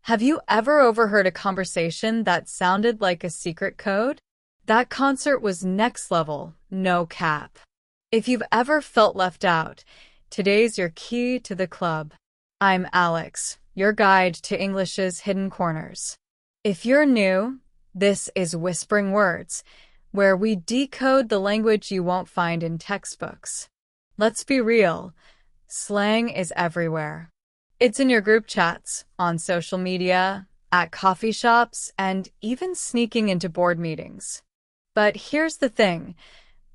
Have you ever overheard a conversation that sounded like a secret code? That concert was next level, no cap. If you've ever felt left out, today's your key to the club. I'm Alex, your guide to English's hidden corners. If you're new, this is Whispering Words, where we decode the language you won't find in textbooks. Let's be real, slang is everywhere. It's in your group chats, on social media, at coffee shops, and even sneaking into board meetings. But here's the thing,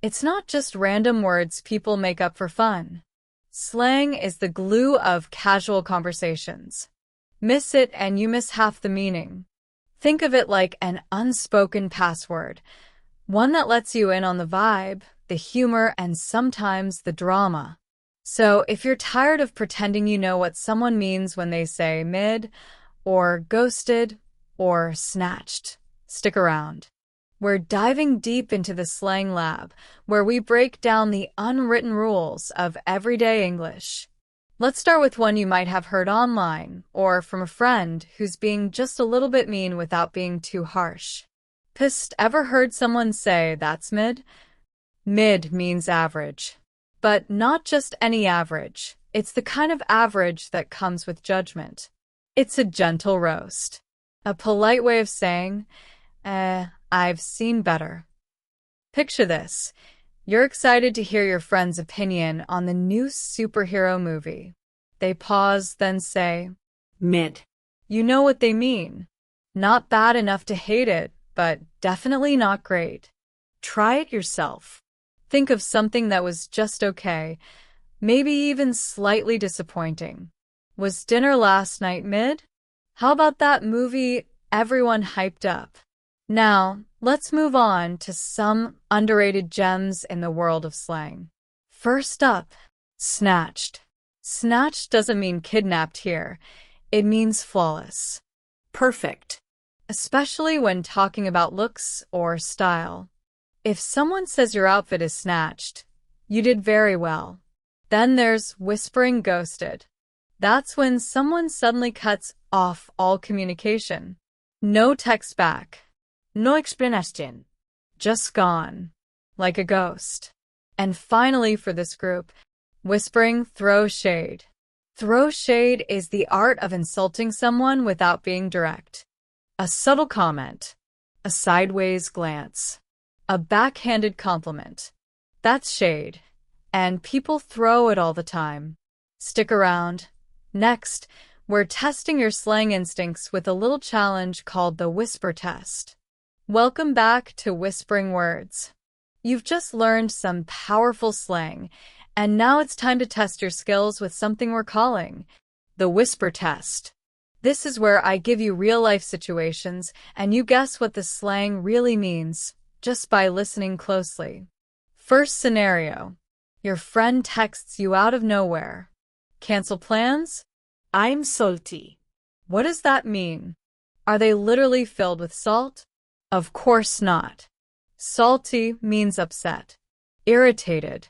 it's not just random words people make up for fun. Slang is the glue of casual conversations. Miss it and you miss half the meaning. Think of it like an unspoken password, one that lets you in on the vibe, the humor, and sometimes the drama. So if you're tired of pretending you know what someone means when they say mid, or ghosted, or snatched, stick around. We're diving deep into the slang lab, where we break down the unwritten rules of everyday English. Let's start with one you might have heard online, or from a friend who's being just a little bit mean without being too harsh. Psst, ever heard someone say, "That's mid"? Mid means average. But not just any average. It's the kind of average that comes with judgment. It's a gentle roast. A polite way of saying, I've seen better. Picture this. You're excited to hear your friend's opinion on the new superhero movie. They pause, then say, mid. You know what they mean. Not bad enough to hate it, but definitely not great. Try it yourself. Think of something that was just okay, maybe even slightly disappointing. Was dinner last night mid? How about that movie everyone hyped up? Now, let's move on to some underrated gems in the world of slang. First up, snatched. Snatched doesn't mean kidnapped here. It means flawless. Perfect. Especially when talking about looks or style. If someone says your outfit is snatched, you did very well. Then there's whispering ghosted. That's when someone suddenly cuts off all communication. No text back. No explanation. Just gone. Like a ghost. And finally for this group, whispering throw shade. Throw shade is the art of insulting someone without being direct. A subtle comment. A sideways glance. A backhanded compliment. That's shade. And people throw it all the time. Stick around. Next, we're testing your slang instincts with a little challenge called the whisper test. Welcome back to Whispering Words. You've just learned some powerful slang, and now it's time to test your skills with something we're calling the whisper test. This is where I give you real-life situations, and you guess what the slang really means, just by listening closely. First scenario. Your friend texts you out of nowhere. Cancel plans? I'm salty. What does that mean? Are they literally filled with salt? Of course not. Salty means upset, irritated,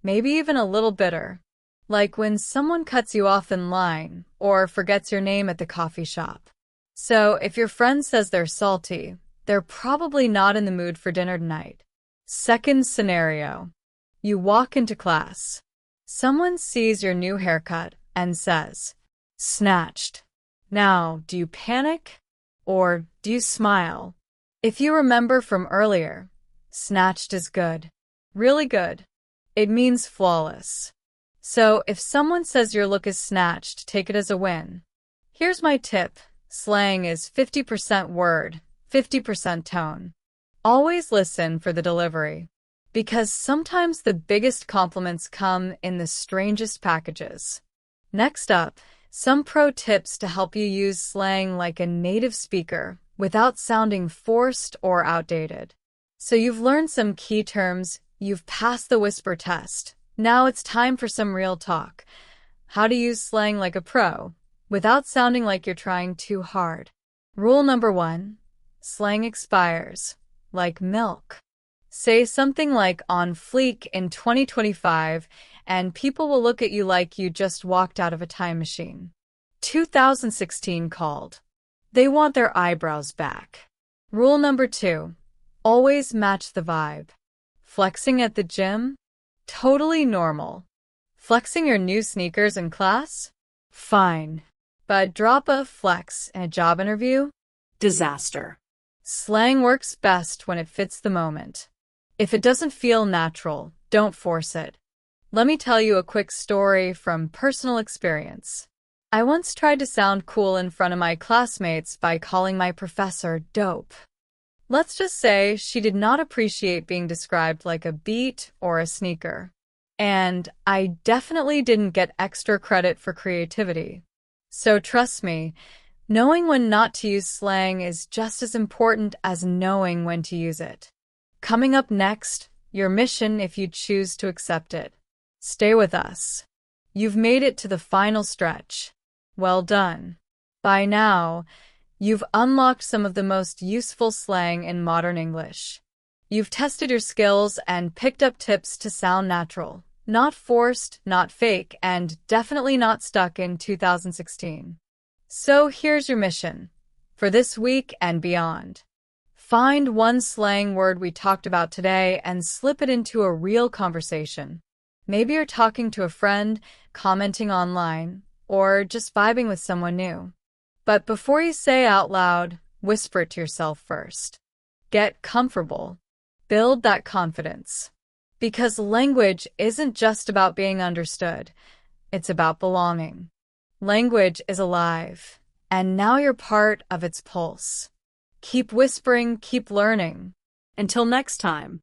maybe even a little bitter. Like when someone cuts you off in line or forgets your name at the coffee shop. So if your friend says they're salty, they're probably not in the mood for dinner tonight. Second scenario. You walk into class. Someone sees your new haircut and says, snatched. Now, do you panic or do you smile? If you remember from earlier, snatched is good. Really good. It means flawless. So if someone says your look is snatched, take it as a win. Here's my tip. Slang is 50% word, 50% tone. Always listen for the delivery, because sometimes the biggest compliments come in the strangest packages. Next up, some pro tips to help you use slang like a native speaker without sounding forced or outdated. So you've learned some key terms, you've passed the whisper test. Now it's time for some real talk. How to use slang like a pro, without sounding like you're trying too hard. Rule number 1. Slang expires, like milk. Say something like on fleek in 2025, and people will look at you like you just walked out of a time machine. 2016 called. They want their eyebrows back. Rule number 2. Always match the vibe. Flexing at the gym? Totally normal. Flexing your new sneakers in class? Fine. But drop a flex in a job interview? Disaster. Slang works best when it fits the moment. If it doesn't feel natural, don't force it. Let me tell you a quick story from personal experience. I once tried to sound cool in front of my classmates by calling my professor dope. Let's just say she did not appreciate being described like a beat or a sneaker. And I definitely didn't get extra credit for creativity. So trust me, knowing when not to use slang is just as important as knowing when to use it. Coming up next, your mission if you choose to accept it. Stay with us. You've made it to the final stretch. Well done. By now, you've unlocked some of the most useful slang in modern English. You've tested your skills and picked up tips to sound natural, not forced, not fake, and definitely not stuck in 2016. So here's your mission for this week and beyond. Find one slang word we talked about today and slip it into a real conversation. Maybe you're talking to a friend, commenting online, or just vibing with someone new. But before you say out loud, whisper it to yourself first. Get comfortable. Build that confidence. Because language isn't just about being understood. It's about belonging. Language is alive, and now you're part of its pulse. Keep whispering, keep learning. Until next time.